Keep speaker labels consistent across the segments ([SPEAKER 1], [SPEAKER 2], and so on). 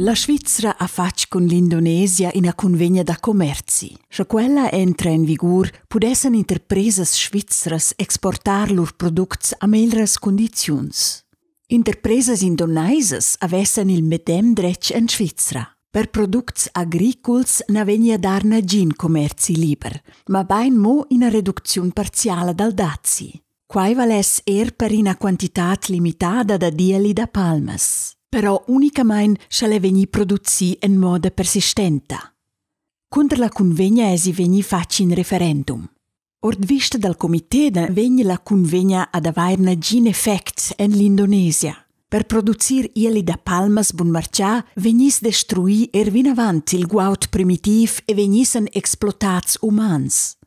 [SPEAKER 1] La Svizzera ha fatto con l'Indonesia una convegna da commerci. Se quella entra in vigore, potessero interprese svizzere esportare loro prodotti a migliori condizioni. Interprese indonesiche avessero il medem diritto in Svizzera. Per prodotti agricoli ne venia dar negin commerci liber, ma ben mo una riduzione parziale dal dazi. Quai valesse per una quantità limitata da dieli da palmas. Però unicamente se le veni produzi in modo persistente. Contro la convegna si veni facci in referendum. Ord vista dal comitè vegna la convegna ad avere negin effect in l'Indonesia. Per produzir ieli da palmas bun marcià venis destrui vin avanti il guaut primitiv e venisen explotats umans.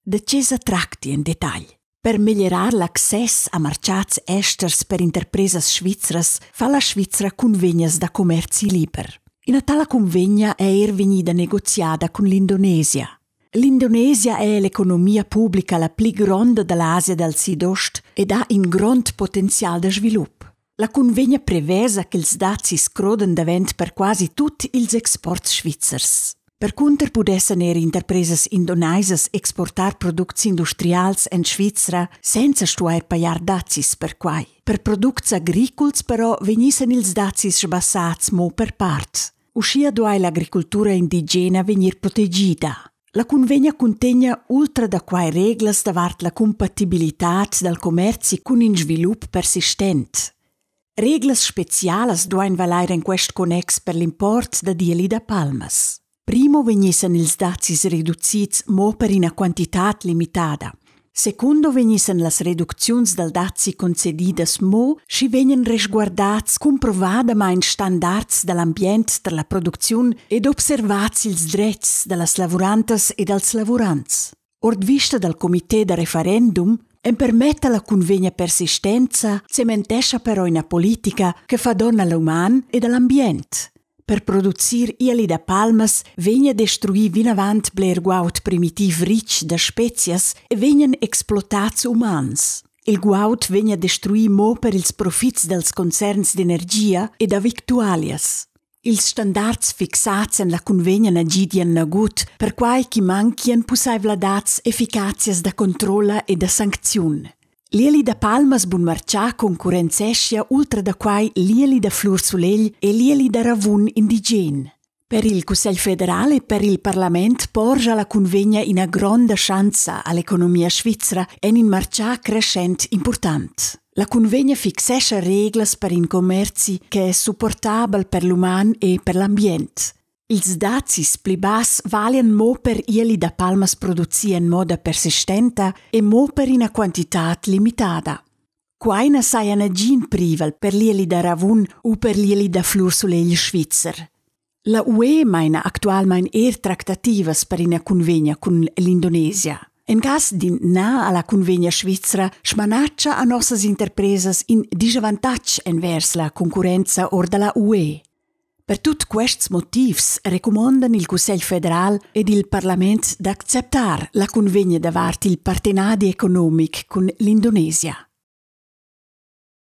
[SPEAKER 1] De cesa tracti in dettagl. Per migliorar l'access a marciats esters per interpresas svizras fa la Svizzera convegnas da commerci liber. In tale convegna è venuta negoziata con l'Indonesia. L'Indonesia è l'economia pubblica la più grande dell'Asia del Sud-Est ed ha un grande potenziale di sviluppo. La convegna prevesa che ils dazi scroden davent per quasi tutti ils exports svizzers. Per conter pudessen interpreses indonesias exportar prodotti industrials in Svizzera senza stuair pagar dazis per quai. Per prodotti agricols però venissen ils dazis sbassats mo per part. Uscia duai l'agricoltura indigena venir protegida. La convegna contegna ultra da quai reglas davart la compatibilità del commerci con un sviluppo persistent. Reglas specialas duain valair in quest connex per l'import da dieli da palmas. Primo venissen ils dazis riducits mo per una quantità limitata. Secondo venissen las reduczions del dazi concedidas mo si vegnan resguardats comprovadamain standards dell'ambient per la produzione ed observats ils drets dellas lavurantas e dels lavurants. Ord vista dal comitè da referendum, e permette la convegna persistenza, cementescia però una politica che fa donna all'uman e all'ambiente. Per produzir ieli da palmas vegna destruì vinavant bler guaut primitiv rich da spezias e vegnan explotats umans. Il guaut vegna destruì mo per ils profits dels concerns d'energia e da victualias. Ils standards fixats en la convegna nagidian nagut per quai chi mancien pussai vladats efficacias da controlla e da sancziun. Lieli da palmas bun marcià concurrenzescia ultra da quai lieli da flursulegl e lieli da ravun indigen. Per il Consiglio federale e per il Parlament porge la convegna una grande chance all'economia svizzera e in marcià crescent important. La convegna fixesce reglas per in commerci che è supportabile per l'uman e per l'ambiente. Ils dazis pli bas valian mo per ieli da palmas produzi in modo persistente e mo per una quantità limitata. Quaina saian agin privel per lieli da ravun o per lieli da flursulegl svizzer. La UE maina actualmein tractativas per una convegna con l'Indonesia. In cas di na alla convegna svizzera, smanaccia a nossas interpresas in disavantatg envers la concorrenza or della UE. Per tutti questi motivi recomandano il Consiglio federale ed il Parlamento d'accettare la convegna davart il partenariato economico con l'Indonesia.